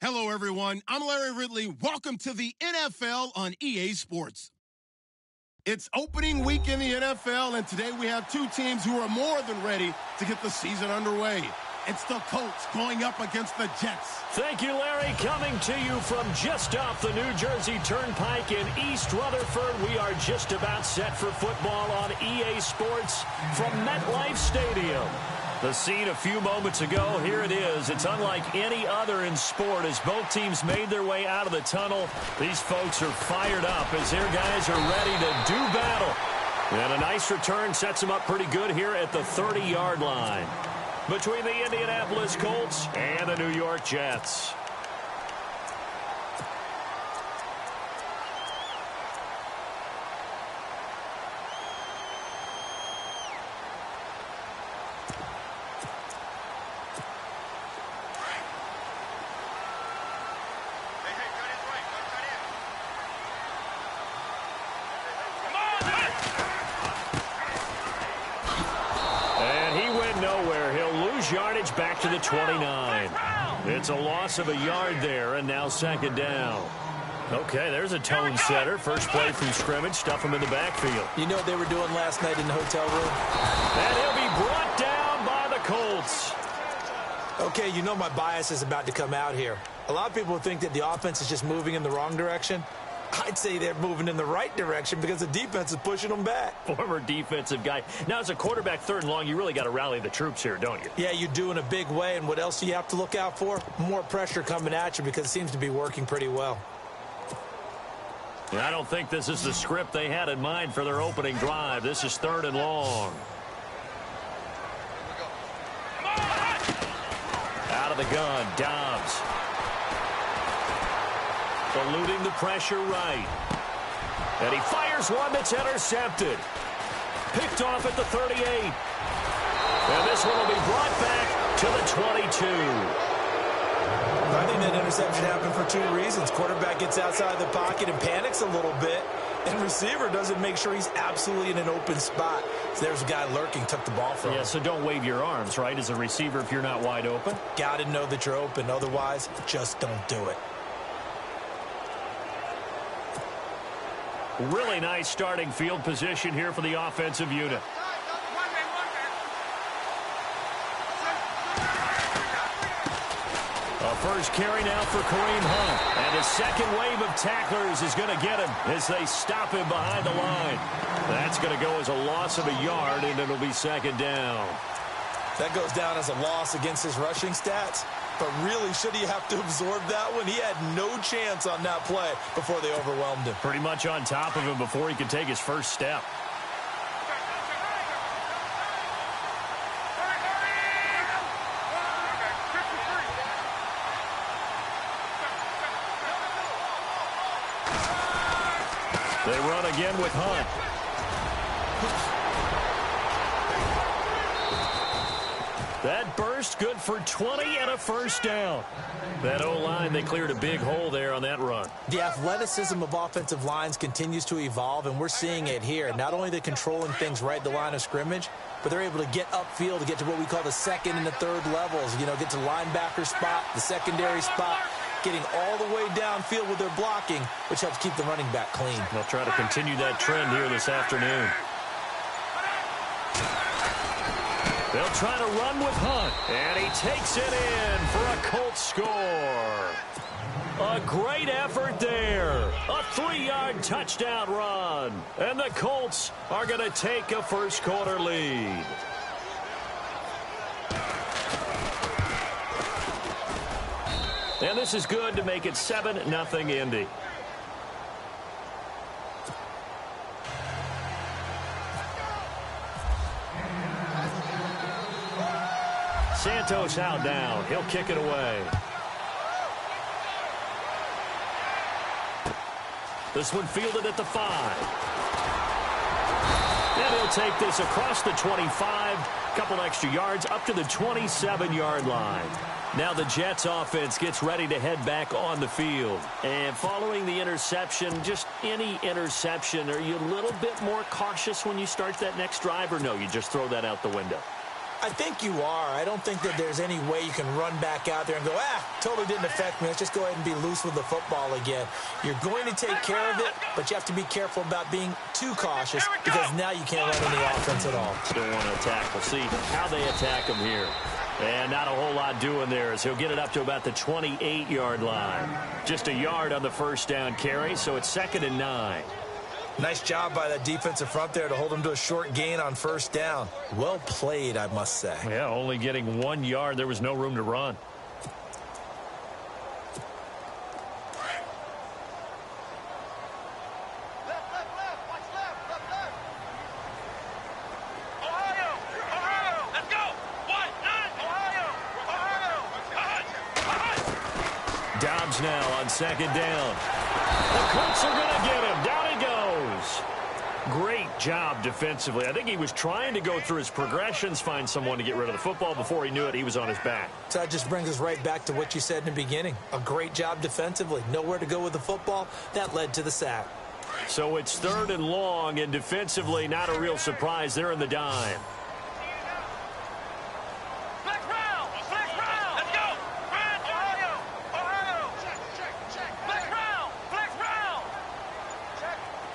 Hello, everyone. I'm Larry Ridley. Welcome to the NFL on EA Sports. It's opening week in the NFL, and today we have two teams who are more than ready to get the season underway. It's the Colts going up against the Jets. Thank you, Larry. Coming to you from just off the New Jersey Turnpike in East Rutherford, we are just about set for football on EA Sports from MetLife Stadium. The scene a few moments ago, here it is. It's unlike any other in sport as both teams made their way out of the tunnel. These folks are fired up as their guys are ready to do battle. And a nice return sets them up pretty good here at the 30-yard line between the Indianapolis Colts and the New York Jets. Yardage back to the 29. It's a loss of a yard there, and now second down. Okay, there's a tone setter. First play from scrimmage. Stuff him in the backfield. You know what they were doing last night in the hotel room? And he'll be brought down by the Colts. Okay, you know my bias is about to come out here. A lot of people think that the offense is just moving in the wrong direction. I'd say they're moving in the right direction because the defense is pushing them back. Former defensive guy. Now, as a quarterback, third and long, you really got to rally the troops here, don't you? Yeah, you do in a big way. And what else do you have to look out for? More pressure coming at you because it seems to be working pretty well. I don't think this is the script they had in mind for their opening drive. This is third and long. Out of the gun, Dobbs. Eluding the pressure right. And he fires one that's intercepted. Picked off at the 38. And this one will be brought back to the 22. I think that interception happened for two reasons. Quarterback gets outside the pocket and panics a little bit. And receiver doesn't make sure he's absolutely in an open spot. So there's a guy lurking, took the ball from him. Yeah, so don't wave your arms, right, as a receiver if you're not wide open. Got to know that you're open. Otherwise, just don't do it. Really nice starting field position here for the offensive unit. A first carry now for Kareem Hunt. And his second wave of tacklers is going to get him as they stop him behind the line. That's going to go as a loss of a yard, and it'll be second down. That goes down as a loss against his rushing stats. But really, should he have to absorb that one? He had no chance on that play before they overwhelmed him. Pretty much on top of him before he could take his first step. They run again with Hunt. That burst good for 20 and a first down. That O-line, they cleared a big hole there on that run. The athleticism of offensive lines continues to evolve, and we're seeing it here. Not only are they controlling things right at the line of scrimmage, but they're able to get upfield to get to what we call the second and the third levels. You know, get to the linebacker spot, the secondary spot, getting all the way downfield with their blocking, which helps keep the running back clean. They'll try to continue that trend here this afternoon. They'll try to run with Hunt, and he takes it in for a Colts score. A great effort there. A 3-yard touchdown run. And the Colts are going to take a first-quarter lead. And this is good to make it 7-0 Indy. Santos out down. He'll kick it away. This one fielded at the 5. And he'll take this across the 25. Couple extra yards up to the 27-yard line. Now the Jets offense gets ready to head back on the field. And following the interception, just any interception, are you a little bit more cautious when you start that next drive, or no, you just throw that out the window? I think you are. I don't think that there's any way you can run back out there and go, totally didn't affect me. Let's just go ahead and be loose with the football again. You're going to take care of it, but you have to be careful about being too cautious because now you can't run any offense at all. Still want to attack. We'll see how they attack him here. And not a whole lot doing there as he'll get it up to about the 28-yard line. Just a yard on the first down carry, so it's 2nd and 9. Nice job by that defensive front there to hold him to a short gain on first down. Well played, I must say. Yeah, only getting 1 yard. There was no room to run. Dobbs now on 2nd down. The Colts are going to get him. Down he goes. Great job defensively. I think he was trying to go through his progressions, find someone to get rid of the football. Before he knew it, he was on his back. So that just brings us right back to what you said in the beginning. A great job defensively. Nowhere to go with the football. That led to the sack. So it's 3rd and long, and defensively, not a real surprise. They're in the dime.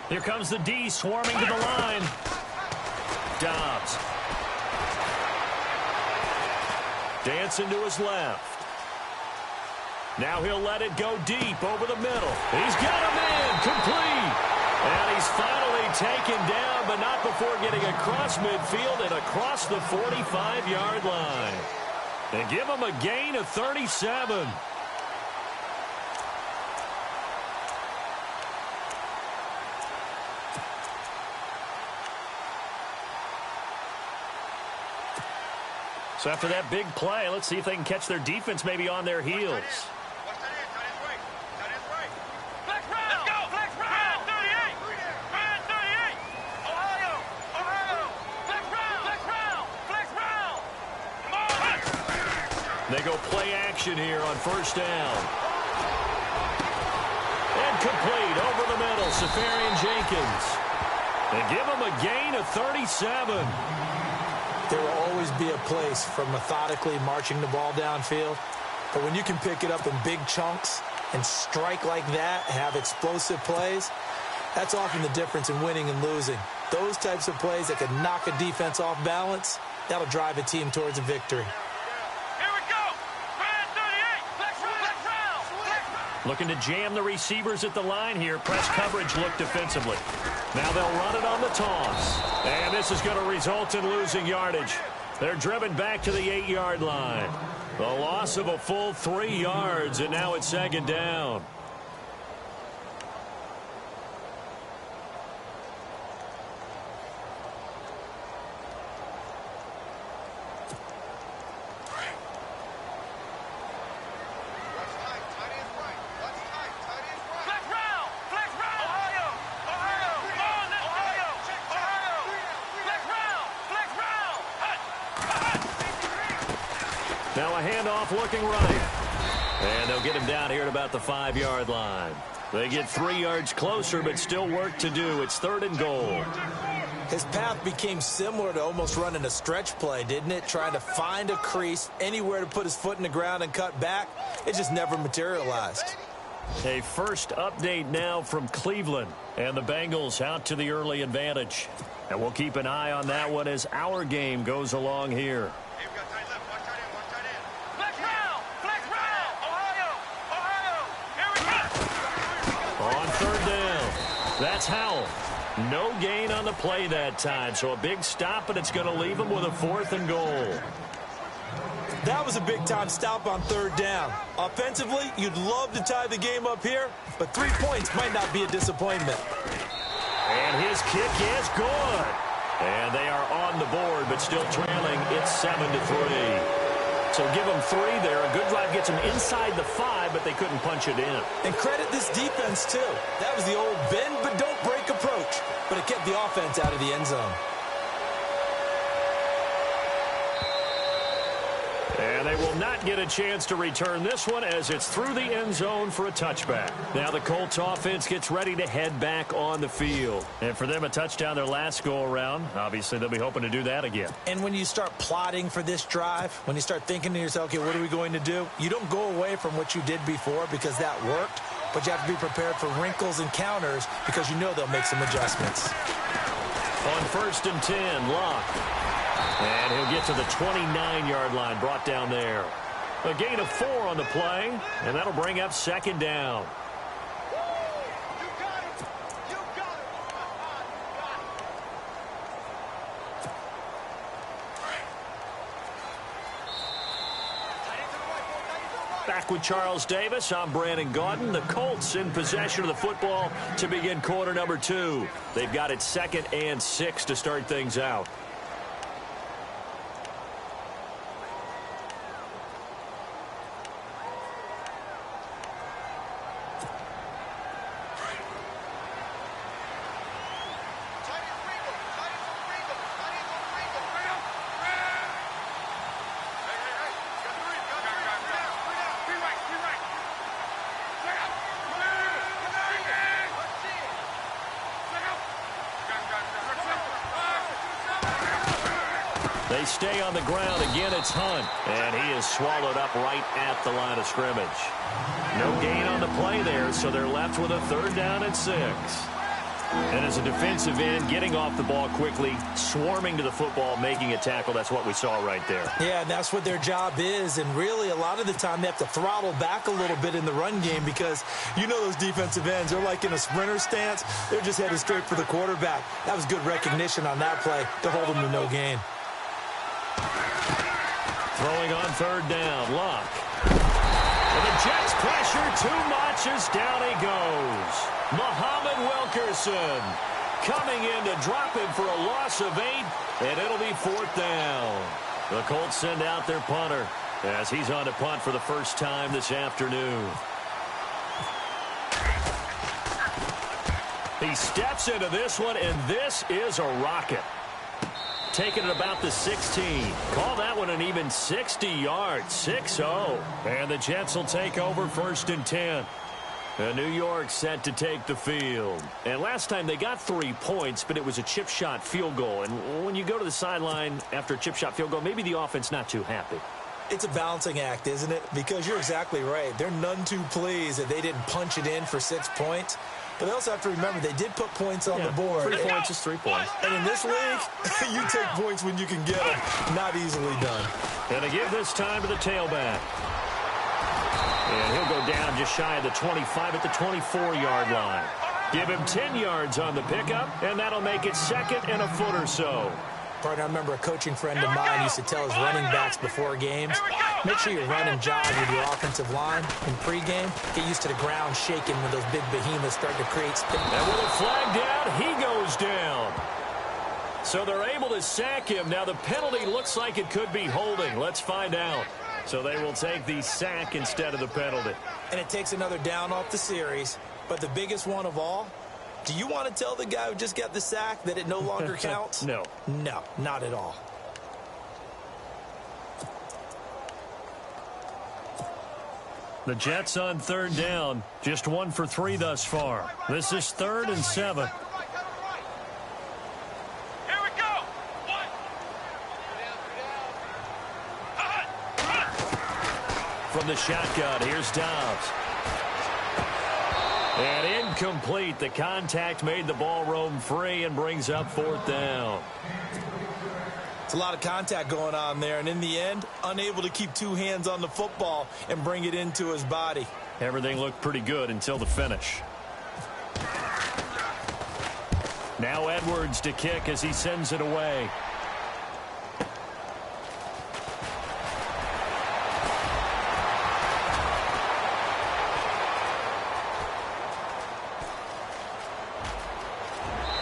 Here comes the D swarming to the line. Dobbs. Dancing to his left. Now he'll let it go deep over the middle. He's got him in. Complete. And he's finally taken down, but not before getting across midfield and across the 45-yard line. And give him a gain of 37. So after that big play, let's see if they can catch their defense maybe on their heels. They go play action here on first down. And complete over the middle, Safarian Jenkins. They give him a gain of 37. There will always be a place for methodically marching the ball downfield. But when you can pick it up in big chunks and strike like that, have explosive plays, that's often the difference in winning and losing. Those types of plays that can knock a defense off balance, that'll drive a team towards a victory. Looking to jam the receivers at the line here. Press coverage look defensively. Now they'll run it on the toss. And this is going to result in losing yardage. They're driven back to the 8-yard line. The loss of a full 3 yards, and now it's 2nd down. Now a handoff looking right. And they'll get him down here at about the 5-yard line. They get 3 yards closer, but still work to do. It's 3rd and goal. His path became similar to almost running a stretch play, didn't it? Trying to find a crease, anywhere to put his foot in the ground and cut back. It just never materialized. A first update now from Cleveland. And the Bengals out to the early advantage. And we'll keep an eye on that one as our game goes along here. On 3rd down, that's Howell. No gain on the play that time, so a big stop, and it's going to leave him with a 4th and goal. That was a big-time stop on 3rd down. Offensively, you'd love to tie the game up here, but 3 points might not be a disappointment. And his kick is good. And they are on the board, but still trailing. It's 7-3. So give them 3 there. A good drive gets them inside the 5, but they couldn't punch it in. And credit this defense, too. That was the old bend but don't break approach. But it kept the offense out of the end zone. And they will not get a chance to return this one as it's through the end zone for a touchback. Now the Colts offense gets ready to head back on the field. And for them, a touchdown their last go-around. Obviously, they'll be hoping to do that again. And when you start plotting for this drive, when you start thinking to yourself, okay, what are we going to do? You don't go away from what you did before because that worked, but you have to be prepared for wrinkles and counters because you know they'll make some adjustments. On 1st and 10, Locke. And he'll get to the 29-yard line, brought down there. A gain of 4 on the play, and that'll bring up 2nd down. Back with Charles Davis, I'm Brandon Gaudin. The Colts in possession of the football to begin quarter number 2. They've got it 2nd and 6 to start things out. They stay on the ground. Again, it's Hunt. And he is swallowed up right at the line of scrimmage. No gain on the play there, so they're left with a 3rd down and 6. And as a defensive end, getting off the ball quickly, swarming to the football, making a tackle, that's what we saw right there. Yeah, and that's what their job is. And really, a lot of the time, they have to throttle back a little bit in the run game because you know those defensive ends, they're like in a sprinter stance. They're just headed straight for the quarterback. That was good recognition on that play to hold them to no gain. Throwing on 3rd down, Locke. And the Jets pressure too much as down he goes. Muhammad Wilkerson coming in to drop him for a loss of 8, and it'll be 4th down. The Colts send out their punter as he's on to punt for the first time this afternoon. He steps into this one, and this is a rocket. Taking it about the 16. Call that one an even 60 yards. 6-0. And the Jets will take over 1st and 10. And New York set to take the field. And last time they got 3 points, but it was a chip shot field goal. And when you go to the sideline after a chip shot field goal, maybe the offense not too happy. It's a balancing act, isn't it? Because you're exactly right. They're none too pleased that they didn't punch it in for 6 points. But they also have to remember they did put points on the board. 3 points is 3 points. And in this league, you take points when you can get them. Not easily done. And to give this time to the tailback. And he'll go down just shy of the 25 at the 24-yard line. Give him 10 yards on the pickup, and that'll make it 2nd and a foot or so. Partner, I remember a coaching friend of mine used to tell his running backs before games, make sure you run and jog with your offensive line in pregame. Get used to the ground shaking when those big behemoths start to create spin. And with a flag down, he goes down. So they're able to sack him. Now the penalty looks like it could be holding. Let's find out. So they will take the sack instead of the penalty. And it takes another down off the series. But the biggest one of all, do you want to tell the guy who just got the sack that it no longer counts? No. No, not at all. The Jets on 3rd down. Just 1 for 3 thus far. This is 3rd and 7. Here we go. From the shotgun, here's Dobbs. And incomplete. The contact made the ball roam free and brings up 4th down. It's a lot of contact going on there, and in the end, unable to keep 2 hands on the football and bring it into his body. Everything looked pretty good until the finish. Now Edwards to kick as he sends it away.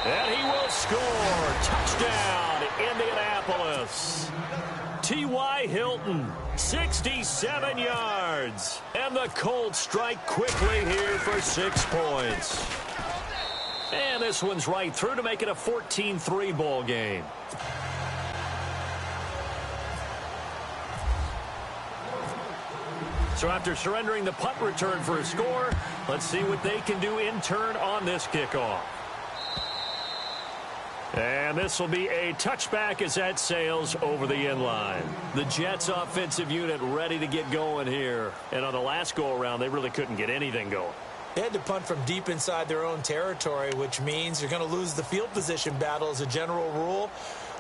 And he will score. Touchdown, Indianapolis. T.Y. Hilton, 67 yards. And the Colts strike quickly here for 6 points. And this one's right through to make it a 14-3 ball game. So after surrendering the punt return for a score, let's see what they can do in turn on this kickoff. And this will be a touchback as that sails over the end line. The Jets offensive unit ready to get going here. And on the last go-around, they really couldn't get anything going. They had to punt from deep inside their own territory, which means you're going to lose the field position battle as a general rule.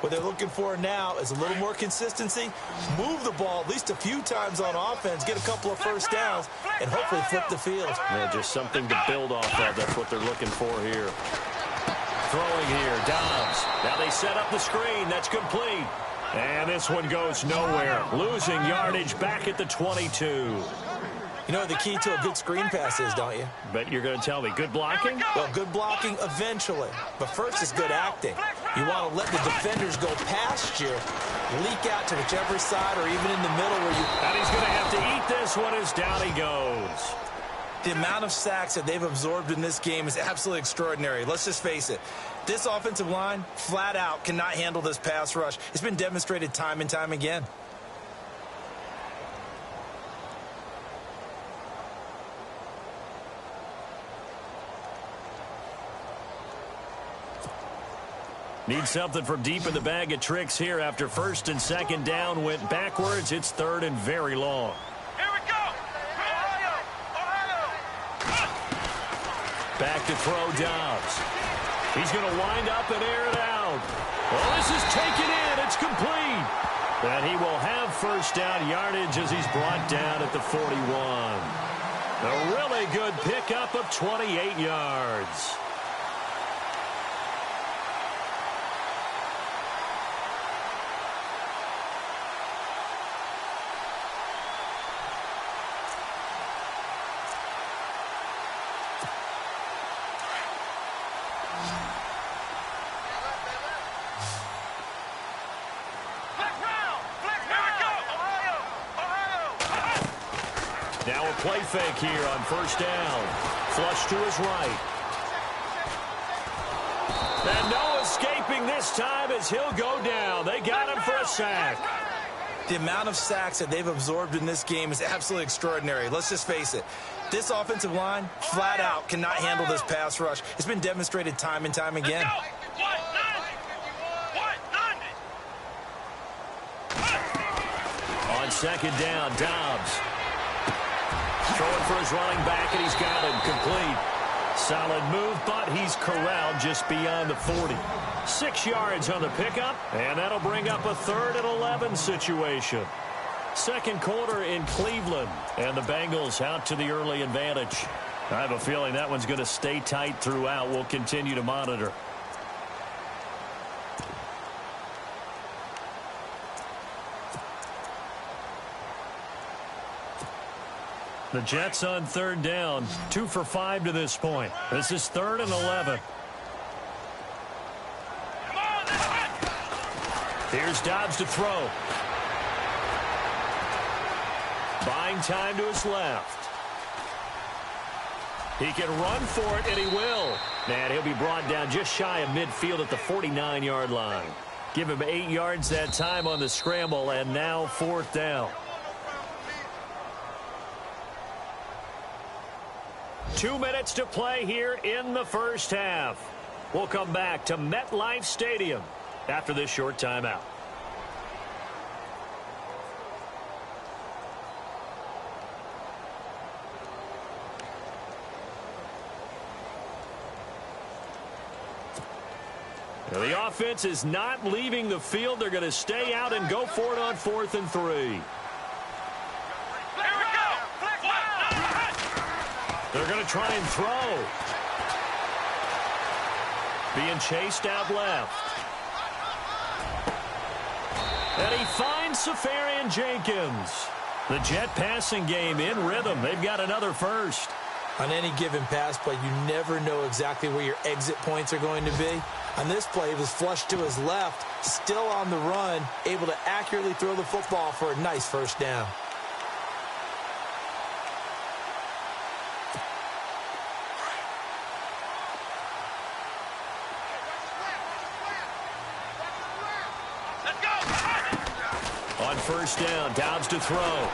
What they're looking for now is a little more consistency, move the ball at least a few times on offense, get a couple of first downs, and hopefully flip the field. Yeah, just something to build off of. That's what they're looking for here. Throwing here, Dobbs. Now they set up the screen. That's complete. And this one goes nowhere. Losing yardage back at the 22. You know what the key to a good screen pass is, don't you? Bet you're going to tell me. Good blocking? Well, good blocking eventually. But first is good acting. You want to let the defenders go past you, leak out to whichever side or even in the middle where you... And he's going to have to eat this one as down he goes. The amount of sacks that they've absorbed in this game is absolutely extraordinary. Let's just face it. This offensive line, flat out, cannot handle this pass rush. It's been demonstrated time and time again. Need something from deep in the bag of tricks here after first and second down went backwards. It's third and very long. Here we go. Ohio. Back to throw Dobbs. He's going to wind up and air it out. Well, this is taken in. It's complete. And he will have first down yardage as he's brought down at the 41. A really good pickup of 28 yards. Now a play fake here on first down. Flush to his right. And no escaping this time as he'll go down. They got him for a sack. The amount of sacks that they've absorbed in this game is absolutely extraordinary. Let's just face it. This offensive line, flat out, cannot handle this pass rush. It's been demonstrated time and time again. On second down, Dobbs. Throwing for his running back, and he's got him complete. Solid move, but he's corralled just beyond the 40. 6 yards on the pickup, and that'll bring up a 3rd and 11 situation. Second quarter in Cleveland, and the Bengals out to the early advantage. I have a feeling that one's going to stay tight throughout. We'll continue to monitor. The Jets on third down, 2 for 5 to this point. This is 3rd and 11. Here's Dobbs to throw. Buying time to his left. He can run for it, and he will. And he'll be brought down just shy of midfield at the 49-yard line. Give him 8 yards that time on the scramble, and now 4th down. 2 minutes to play here in the first half. We'll come back to MetLife Stadium after this short timeout. Now the offense is not leaving the field. They're going to stay out and go for it on 4th and 3. They're going to try and throw. Being chased out left. And he finds Safarian Jenkins. The Jet passing game in rhythm. They've got another first. On any given pass play, you never know exactly where your exit points are going to be. On this play, he was flushed to his left, still on the run, able to accurately throw the football for a nice first down. On first down, Dobbs to throw.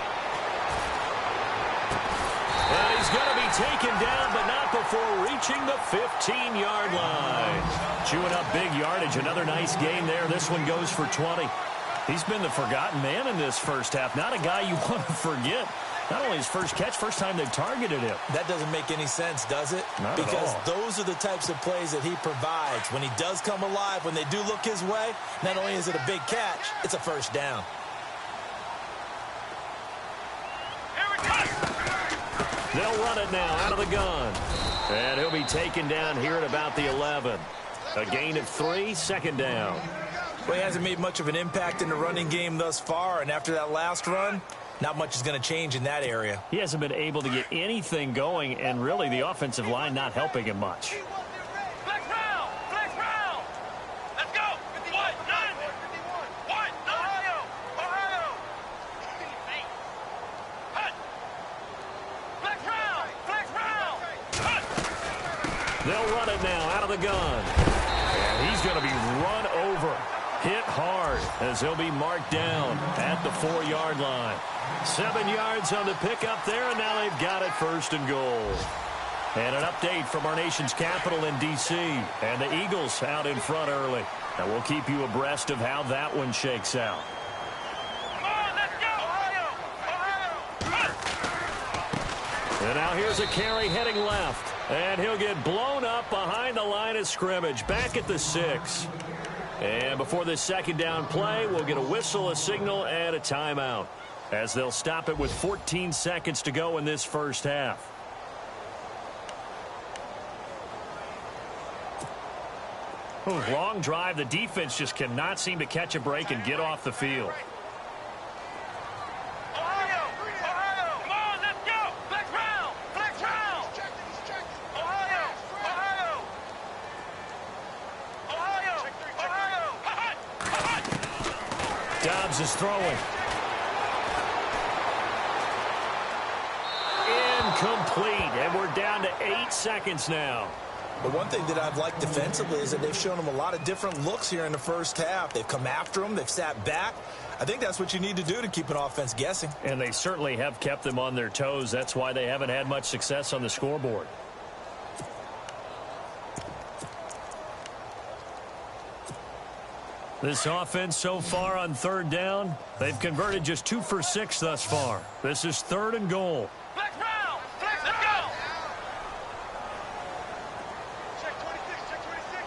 And he's going to be taken down, but not before reaching the 15-yard line. Chewing up big yardage. Another nice gain there. This one goes for 20. He's been the forgotten man in this first half. Not a guy you want to forget. Not only his first catch, first time they've targeted him. That doesn't make any sense, does it? Not because at all. Those are the types of plays that he provides. When he does come alive, when they do look his way, not only is it a big catch, it's a first down. They'll run it now out of the gun. And he'll be taken down here at about the 11. A gain of 3, second down. Well, he hasn't made much of an impact in the running game thus far, and after that last run, not much is going to change in that area. He hasn't been able to get anything going, and really the offensive line not helping him much. Flex round! Flex round! Let's go! 51, 1, Ohio! Ohio! Hut! Flex round! Flex round! Hut! They'll run it now out of the gun. And he's going to be run over. Hit hard as he'll be marked down at the 4-yard line. 7 yards on the pickup there, and now they've got it first and goal. And an update from our nation's capital in D.C. And the Eagles out in front early. And we'll keep you abreast of how that one shakes out. Come on, let's go! Ohio! Ohio! Hut! And now here's a carry heading left. And he'll get blown up behind the line of scrimmage, back at the 6. And before this second down play, we'll get a whistle, a signal, and a timeout, as they'll stop it with 14 seconds to go in this first half. Long drive. The defense just cannot seem to catch a break and get off the field. Ohio! Ohio! Come on, let's go! Flex round! Flex round! Ohio! Ohio! Ohio! Ohio! Hut! Hut! Dobbs is throwing. Incomplete, and we're down to 8 seconds now. But one thing that I've liked defensively is that they've shown him a lot of different looks here in the first half. They've come after him. They've sat back. I think that's what you need to do to keep an offense guessing. And they certainly have kept them on their toes. That's why they haven't had much success on the scoreboard. This offense so far on third down, they've converted just 2 for 6 thus far. This is 3rd and goal. Flex round! Flex, let's go! Check 26, check 26.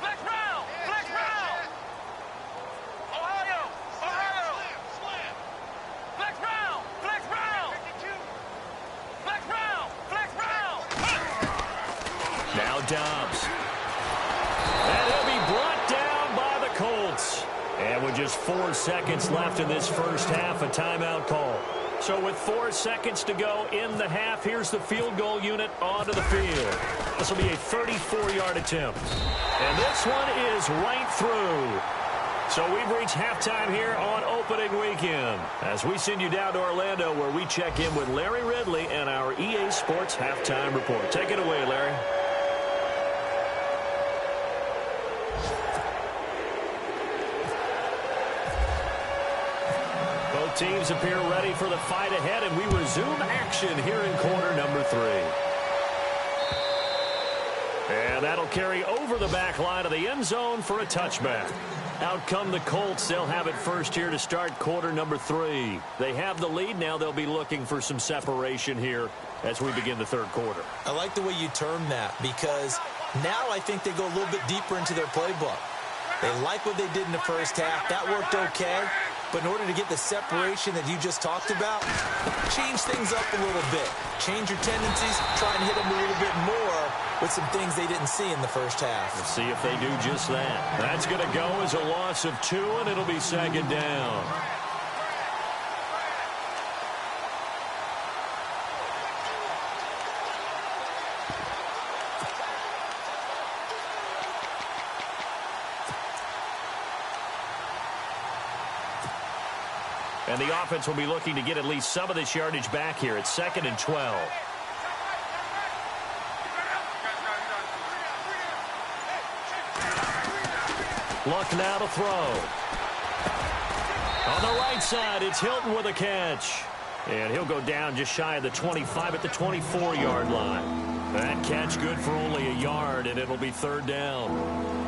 Flex round! Flex round! Ohio! Ohio! Slam! Flex round! Flex round! 52. Flex round! Flex round! Now Dobbs. And he'll be brought down by the Colts. And with just 4 seconds left in this first half, a timeout call. So with 4 seconds to go in the half, here's the field goal unit onto the field. This will be a 34-yard attempt. And this one is right through. So we've reached halftime here on opening weekend, as we send you down to Orlando, where we check in with Larry Ridley and our EA Sports halftime report. Take it away, Larry. Both teams appear ready for the fight ahead, and we resume action here in quarter number 3. And that'll carry over the back line of the end zone for a touchback. Out come the Colts. They'll have it first here to start quarter number 3. They have the lead. Now they'll be looking for some separation here as we begin the third quarter. I like the way you term that, because now I think they go a little bit deeper into their playbook. They like what they did in the first half. That worked okay. But in order to get the separation that you just talked about, change things up a little bit. Change your tendencies. Try and hit them a little bit more with some things they didn't see in the first half. Let's see if they do just that. That's going to go as a loss of 2, and it'll be second down. And the offense will be looking to get at least some of this yardage back here. It's 2nd and 12. Luck now to throw. On the right side, it's Hilton with a catch. And he'll go down just shy of the 25 at the 24-yard line. That catch good for only a yard, and it'll be third down.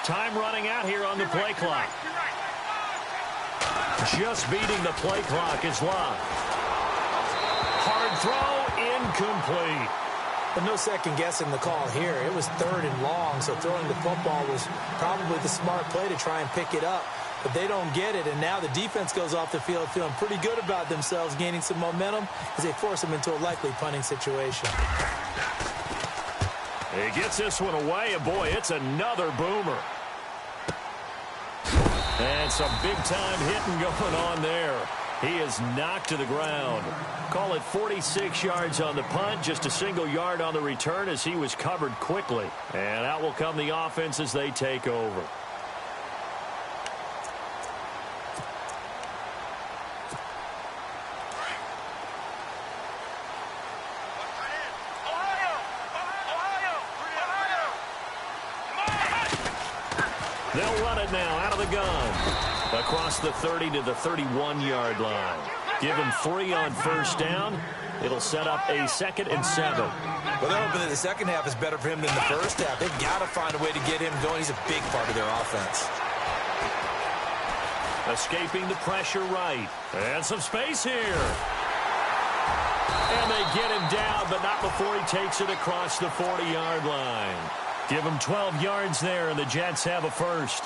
Time running out here on the play clock. Just beating the play clock is Love. Hard throw, incomplete. But no second guessing the call here. It was third and long, so throwing the football was probably the smart play to try and pick it up. But they don't get it, and now the defense goes off the field feeling pretty good about themselves, gaining some momentum as they force them into a likely punting situation. He gets this one away, and boy, it's another boomer. And some big-time hitting going on there. He is knocked to the ground. Call it 46 yards on the punt, just a single yard on the return as he was covered quickly. And out will come the offense as they take over. They'll run it now out of the gun. Across the 30 to the 31-yard line. Give him 3 on first down. It'll set up a 2nd and 7. Well, they're hoping that the second half is better for him than the first half. They've got to find a way to get him going. He's a big part of their offense. Escaping the pressure right. And some space here. And they get him down, but not before he takes it across the 40-yard line. Give him 12 yards there, and the Jets have a first.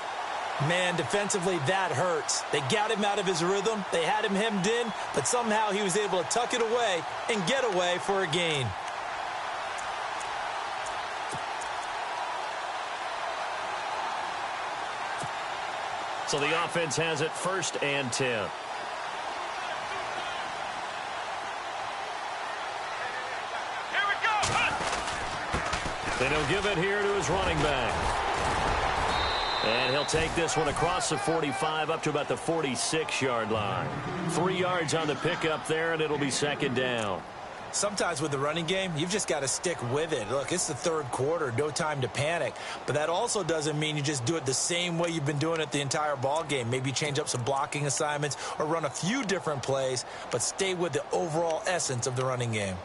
Man, defensively, that hurts. They got him out of his rhythm. They had him hemmed in, but somehow he was able to tuck it away and get away for a gain. So the offense has it 1st and 10. Then he'll give it here to his running back. And he'll take this one across the 45 up to about the 46-yard line. 3 yards on the pickup there, and it'll be 2nd down. Sometimes with the running game, you've just got to stick with it. Look, it's the 3rd quarter, no time to panic. But that also doesn't mean you just do it the same way you've been doing it the entire ball game. Maybe change up some blocking assignments or run a few different plays, but stay with the overall essence of the running game.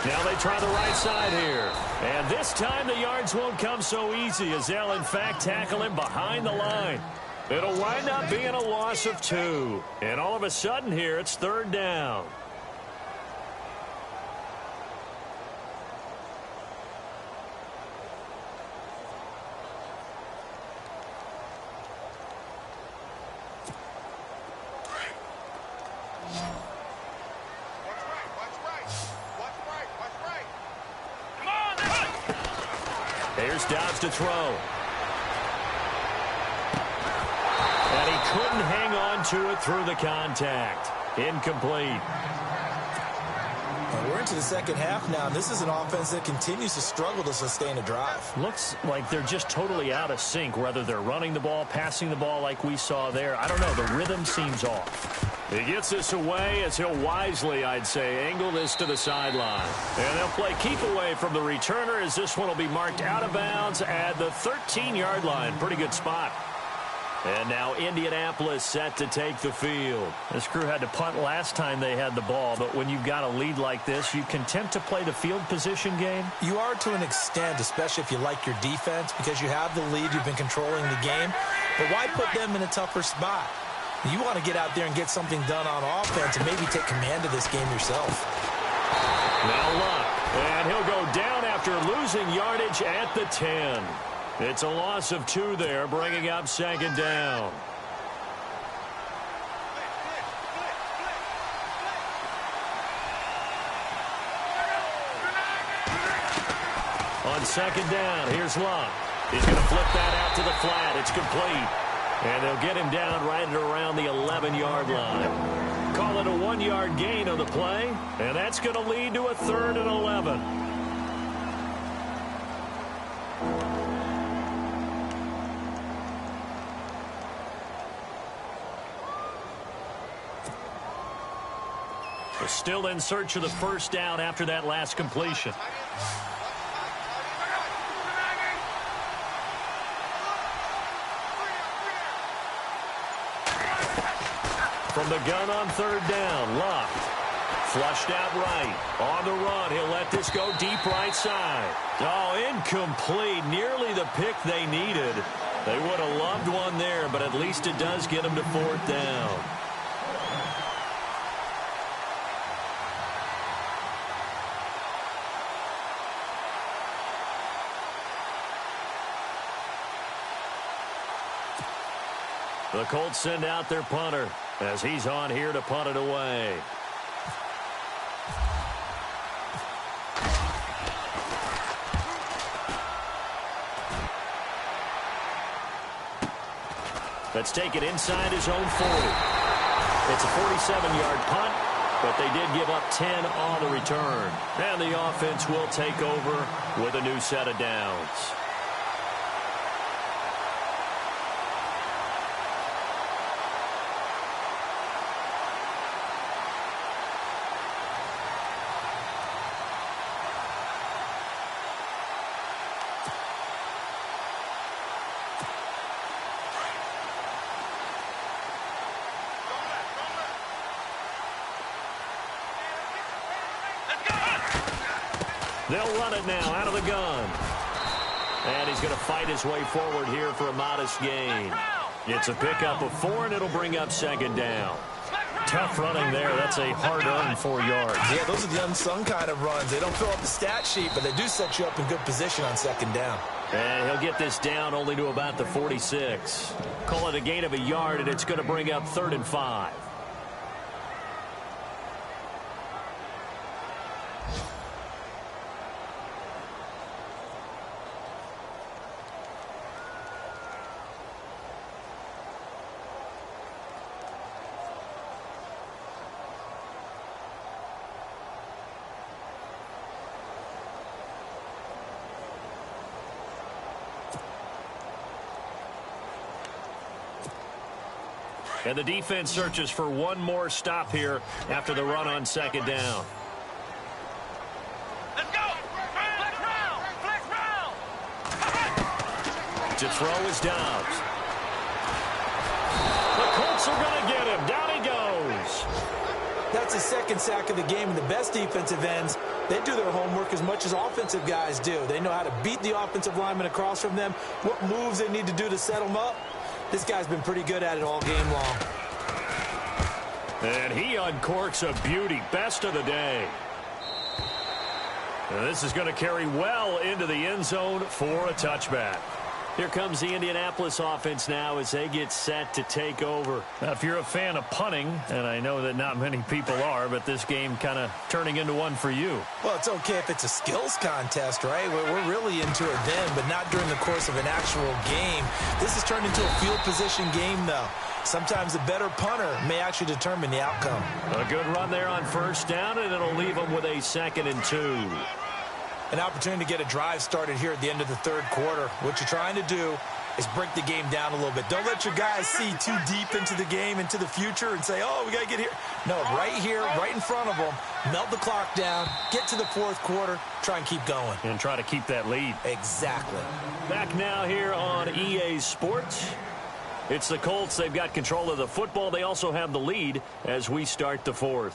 Now they try the right side here. And this time the yards won't come so easy as they'll, in fact, tackle him behind the line. It'll wind up being a loss of 2. And all of a sudden here, it's 3rd down. Here's Dobbs to throw. And he couldn't hang on to it through the contact. Incomplete. We're into the second half now, and this is an offense that continues to struggle to sustain a drive. Looks like they're just totally out of sync, whether they're running the ball, passing the ball like we saw there. I don't know. The rhythm seems off. He gets this away as he'll wisely, I'd say, angle this to the sideline. And they'll play keep away from the returner as this one will be marked out of bounds at the 13-yard line. Pretty good spot. And now Indianapolis set to take the field. This crew had to punt last time they had the ball, but when you've got a lead like this, you can tempt to play the field position game. You are to an extent, especially if you like your defense, because you have the lead, you've been controlling the game. But why put them in a tougher spot? You want to get out there and get something done on offense and maybe take command of this game yourself. Now Luck, and he'll go down after losing yardage at the 10. It's a loss of 2 there, bringing up 2nd down. On on second down. Here's Love. He's going to flip that out to the flat. It's complete. And they'll get him down right at around the 11-yard line. Call it a 1-yard gain on the play, and that's going to lead to a 3rd and 11. They're still in search of the first down after that last completion. From the gun on 3rd down, Luck. Flushed out right. On the run, he'll let this go deep right side. Oh, incomplete. Nearly the pick they needed. They would have loved one there, but at least it does get them to 4th down. The Colts send out their punter as he's on here to punt it away. Let's take it inside his own 40. It's a 47-yard punt, but they did give up 10 on the return. And the offense will take over with a new set of downs. They'll run it now out of the gun. And he's going to fight his way forward here for a modest gain. It's a pickup of 4, and it'll bring up 2nd down. Tough running there. That's a hard-earned 4 yards. Yeah, those are the unsung kind of runs. They don't fill up the stat sheet, but they do set you up in good position on 2nd down. And he'll get this down only to about the 46. Call it a gain of a yard, and it's going to bring up 3rd and 5. And the defense searches for one more stop here after the run on 2nd down. Let's go! Flex round! Flex round! To throw is Dobbs. The Colts are going to get him. Down he goes. That's his 2nd sack of the game, and the best defensive ends, they do their homework as much as offensive guys do. They know how to beat the offensive lineman across from them, what moves they need to do to set them up. This guy's been pretty good at it all game long. And he uncorks a beauty. Best of the day. And this is going to carry well into the end zone for a touchback. Here comes the Indianapolis offense now as they get set to take over. Now, if you're a fan of punting, and I know that not many people are, but this game kind of turning into one for you. Well, it's okay if it's a skills contest, right? We're really into it then, but not during the course of an actual game. This has turned into a field position game, though. Sometimes a better punter may actually determine the outcome. A good run there on 1st down, and it'll leave them with a 2nd and 2. An opportunity to get a drive started here at the end of the 3rd quarter. What you're trying to do is break the game down a little bit. Don't let your guys see too deep into the game, into the future, and say, oh, we got to get here. No, right here, right in front of them, melt the clock down, get to the 4th quarter, try and keep going. And try to keep that lead. Exactly. Back now here on EA Sports. It's the Colts. They've got control of the football. They also have the lead as we start the 4th.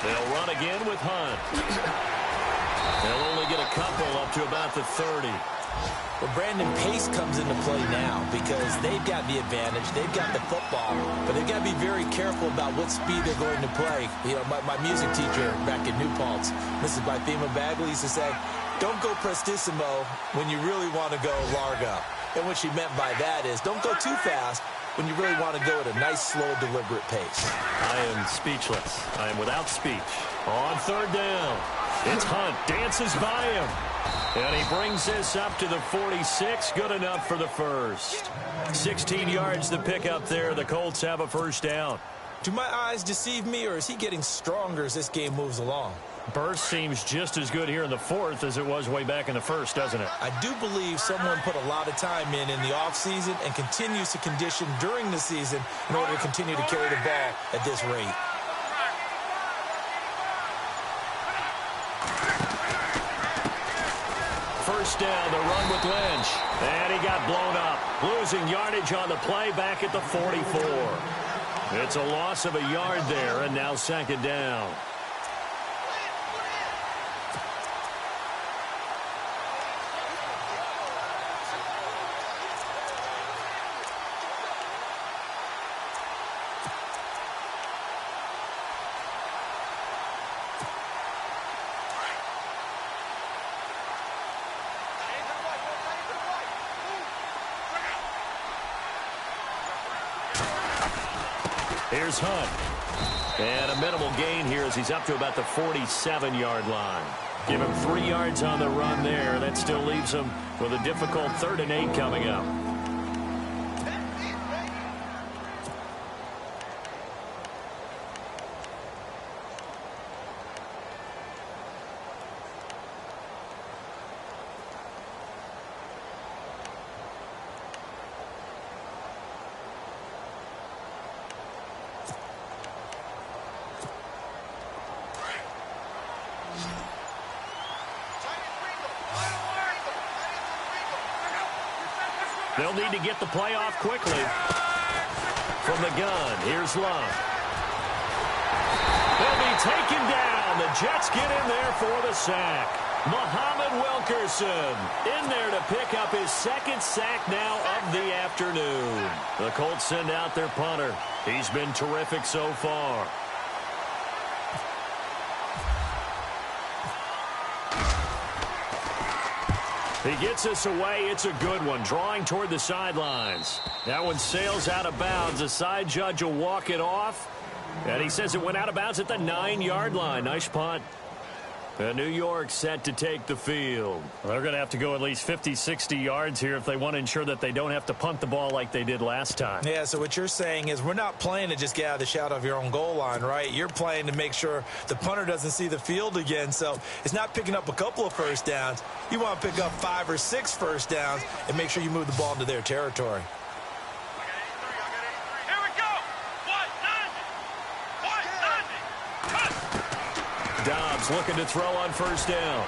They'll run again with Hunt. They'll only get a couple up to about the 30. Well, Brandon, pace comes into play now because they've got the advantage. They've got the football, but they've got to be very careful about what speed they're going to play. You know, my music teacher back in New Paltz, Mrs. Bythema Bagley, used to say, don't go prestissimo when you really want to go largo. And what she meant by that is don't go too fast when you really want to go at a nice, slow, deliberate pace. I am speechless. I am without speech. On third down, it's Hunt. Dances by him. And he brings this up to the 46. Good enough for the first. 16 yards to pick up there. The Colts have a first down. Do my eyes deceive me, or is he getting stronger as this game moves along? Burst seems just as good here in the fourth as it was way back in the first, doesn't it? I do believe someone put a lot of time in the offseason and continues to condition during the season in order to continue to carry the ball at this rate. First down, the run with Lynch. And he got blown up. Losing yardage on the play back at the 44. It's a loss of a yard there, and now second down. Here's Hunt. And a minimal gain here as he's up to about the 47-yard line. Give him 3 yards on the run there. That still leaves him with a difficult 3rd and 8 coming up. They'll need to get the play off quickly. From the gun, here's Love. They'll be taken down. The Jets get in there for the sack. Muhammad Wilkerson in there to pick up his 2nd sack now of the afternoon. The Colts send out their punter. He's been terrific so far. He gets us away. It's a good one. Drawing toward the sidelines. That one sails out of bounds. The side judge will walk it off. And he says it went out of bounds at the 9-yard line. Nice punt. And New York set to take the field. Well, they're going to have to go at least 50, 60 yards here if they want to ensure that they don't have to punt the ball like they did last time. Yeah, so what you're saying is we're not playing to just get out of the shadow of your own goal line, right? You're playing to make sure the punter doesn't see the field again. So it's not picking up a couple of first downs. You want to pick up 5 or 6 first downs and make sure you move the ball into their territory. Dobbs looking to throw on first down.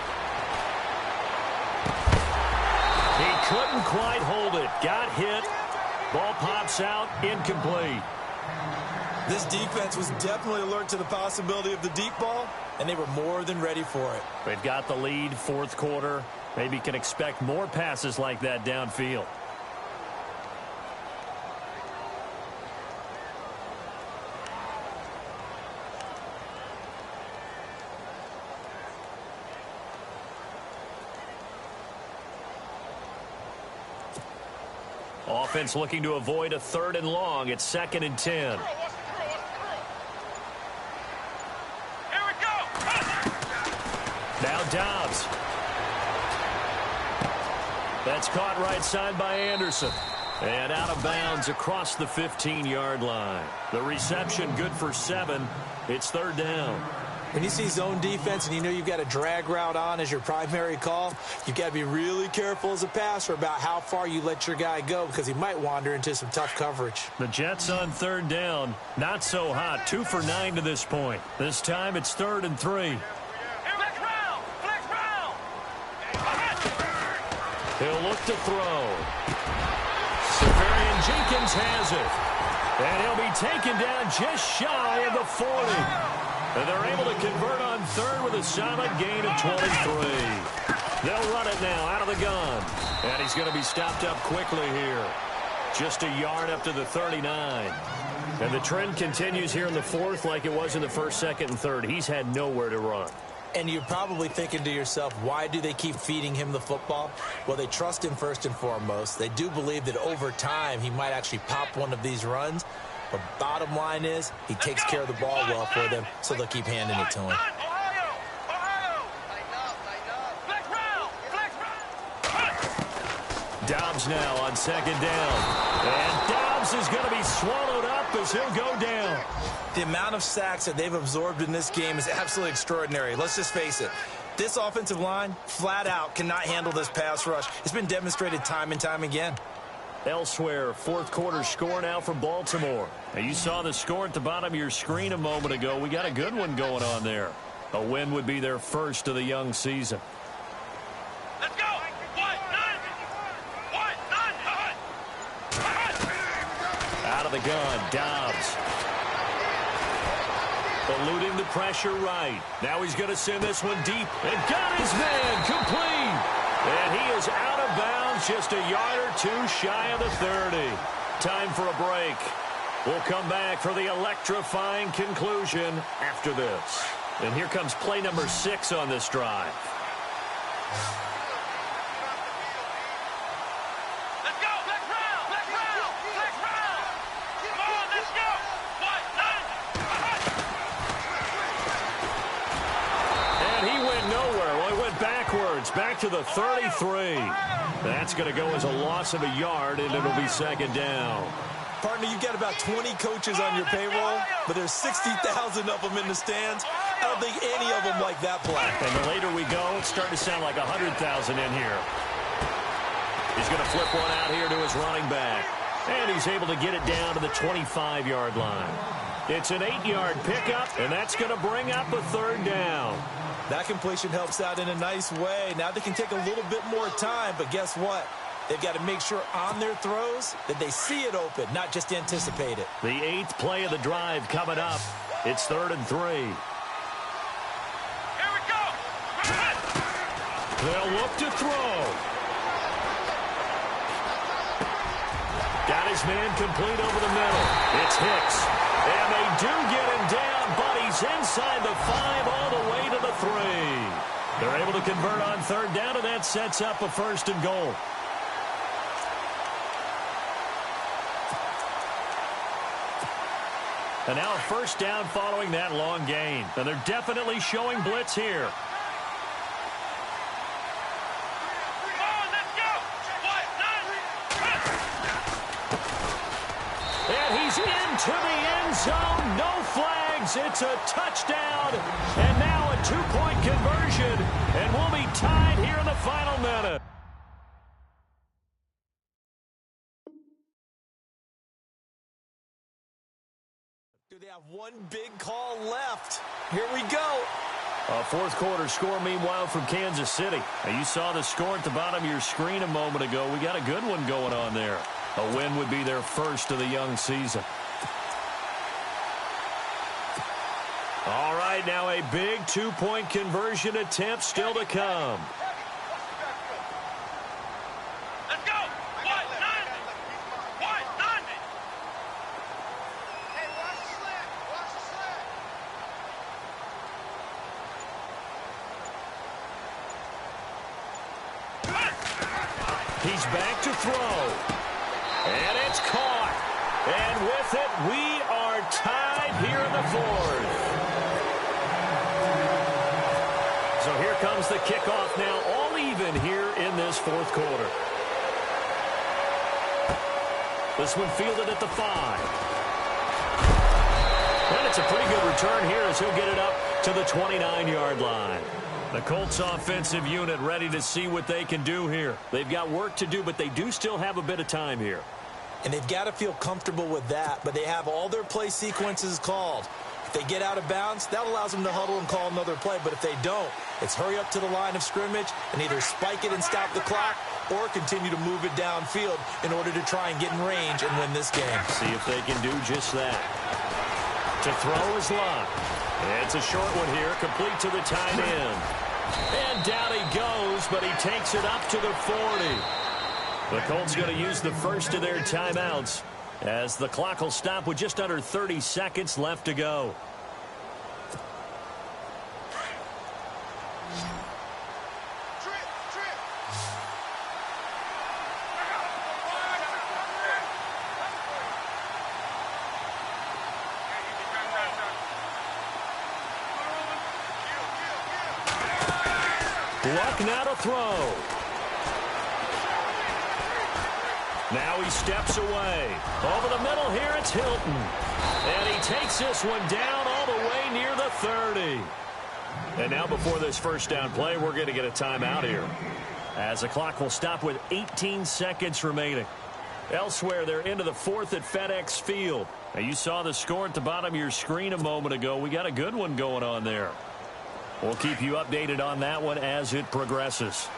He couldn't quite hold it. Got hit. Ball pops out. Incomplete. This defense was definitely alert to the possibility of the deep ball, and they were more than ready for it. They've got the lead, 4th quarter. Maybe can expect more passes like that downfield. Offense looking to avoid a 3rd and long. It's 2nd and 10. Here we go. Now Dobbs. That's caught right side by Anderson. And out of bounds across the 15-yard line. The reception good for 7. It's 3rd down. When you see zone defense and you know you've got a drag route on as your primary call, you've got to be really careful as a passer about how far you let your guy go because he might wander into some tough coverage. The Jets on 3rd down. Not so hot. 2 for 9 to this point. This time it's 3rd and 3. Flex round. Flex round. He'll look to throw. Safarian Jenkins has it. And he'll be taken down just shy of the 40. And they're able to convert on third with a solid gain of 23. They'll run it now out of the gun. And he's going to be stopped up quickly here. Just a yard up to the 39. And the trend continues here in the fourth like it was in the first, second, and third. He's had nowhere to run. And you're probably thinking to yourself, why do they keep feeding him the football? Well, they trust him first and foremost. They do believe that over time he might actually pop one of these runs. But bottom line is he takes care of the ball well for them, so they'll keep handing it to him. Dobbs now on second down. And Dobbs is going to be swallowed up as he'll go down. The amount of sacks that they've absorbed in this game is absolutely extraordinary. Let's just face it. This offensive line, flat out, cannot handle this pass rush. It's been demonstrated time and time again. Elsewhere, fourth quarter score now for Baltimore. Now, you saw the score at the bottom of your screen a moment ago. We got a good one going on there. A win would be their first of the young season. Let's go. Out of the gun, Dobbs. Eluding the pressure right. Now he's going to send this one deep. And got his man complete. And he is out of bounds just a yard or two shy of the 30. Time for a break. We'll come back for the electrifying conclusion after this. And here comes play number 6 on this drive. Back to the 33. That's going to go as a loss of a yard, and it'll be second down. Partner, you've got about 20 coaches on your payroll, but there's 60,000 of them in the stands. I don't think any of them like that play. And the later we go, it's starting to sound like 100,000 in here. He's going to flip one out here to his running back. And he's able to get it down to the 25-yard line. It's an 8-yard pickup, and that's going to bring up a third down. That completion helps out in a nice way. Now they can take a little bit more time, but guess what? They've got to make sure on their throws that they see it open, not just anticipate it. The 8th play of the drive coming up. It's 3rd and 3. Here we go. They'll look to throw. Got his man complete over the middle. It's Hicks. And they do get him down, but he's inside the 5 all the way to the 3. They're able to convert on third down, and that sets up a 1st and goal. And now a first down following that long gain. And they're definitely showing blitz here. And he's into the end zone. No flags. It's a touchdown. And now a 2-point conversion. And we'll be tied here in the final minute. Do they have one big call left? Here we go. A fourth quarter score, meanwhile, from Kansas City. Now, you saw the score at the bottom of your screen a moment ago. We got a good one going on there. A win would be their first of the young season. All right, now a big 2-point conversion attempt still to come. Let's go. What? None. Hey, watch the slant. Watch the slant. He's back to throw. And it's caught. And with it, we are tied here in the 4th. So here comes the kickoff now, all even here in this 4th quarter. This one fielded at the 5. And it's a pretty good return here as he'll get it up to the 29-yard line. The Colts offensive unit ready to see what they can do here. They've got work to do, but they do still have a bit of time here. And they've got to feel comfortable with that, but they have all their play sequences called. If they get out of bounds, that allows them to huddle and call another play. But if they don't, it's hurry up to the line of scrimmage and either spike it and stop the clock or continue to move it downfield in order to try and get in range and win this game. See if they can do just that. To throw is Locke. It's a short one here, complete to the tight end. And down he goes, but he takes it up to the 40. The Colts going to use the first of their timeouts as the clock will stop with just under 30 seconds left to go. Luck now to throw. Now he steps away. Over the middle here, it's Hilton. And he takes this one down all the way near the 30. And now before this first down play, we're going to get a timeout here, as the clock will stop with 18 seconds remaining. Elsewhere, they're into the fourth at FedEx Field. Now, you saw the score at the bottom of your screen a moment ago. We got a good one going on there. We'll keep you updated on that one as it progresses.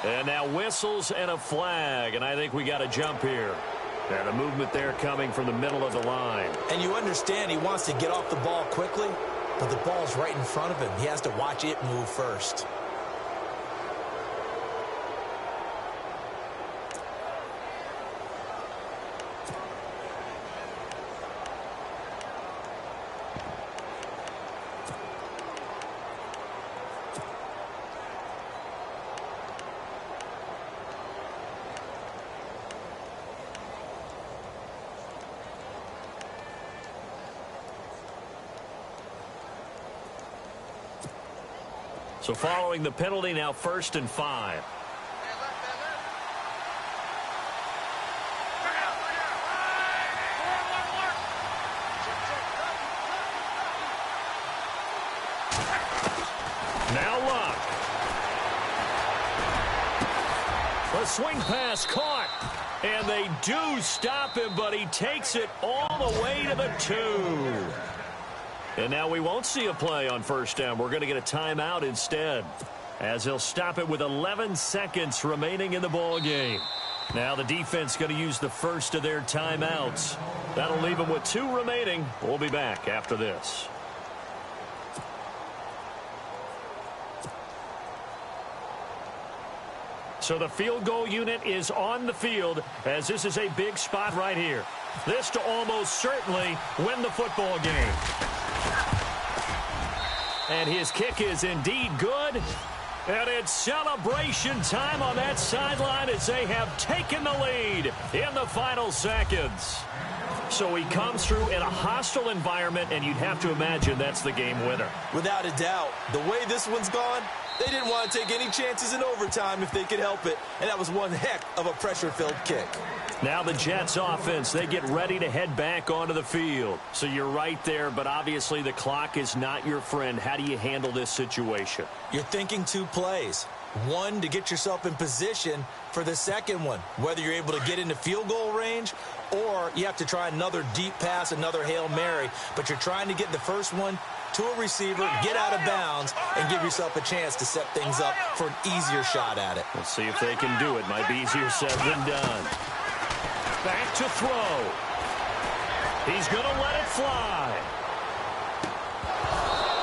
And now whistles and a flag, and I think we got a jump here. And a movement there coming from the middle of the line. And you understand he wants to get off the ball quickly, but the ball's right in front of him. He has to watch it move first. So following the penalty, now 1st and 5. Now Luck. The swing pass caught. And they do stop him, but he takes it all the way to the 2. And now we won't see a play on first down. We're going to get a timeout instead, as he'll stop it with 11 seconds remaining in the ball game. Now the defense going to use the first of their timeouts. That'll leave them with 2 remaining. We'll be back after this. So the field goal unit is on the field, as this is a big spot right here. This to almost certainly win the football game. And his kick is indeed good. And it's celebration time on that sideline as they have taken the lead in the final seconds. So he comes through in a hostile environment, and you'd have to imagine that's the game winner. Without a doubt. The way this one's gone, they didn't want to take any chances in overtime if they could help it. And that was one heck of a pressure-filled kick. Now the Jets offense, they get ready to head back onto the field. So you're right there, but obviously the clock is not your friend. How do you handle this situation? You're thinking 2 plays. One, to get yourself in position for the second one, whether you're able to get into field goal range or you have to try another deep pass, another Hail Mary. But you're trying to get the first one to a receiver, get out of bounds, and give yourself a chance to set things up for an easier shot at it. We'll see if they can do it. Might be easier said than done. Back to throw. He's going to let it fly.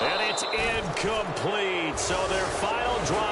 And it's incomplete. So their final drive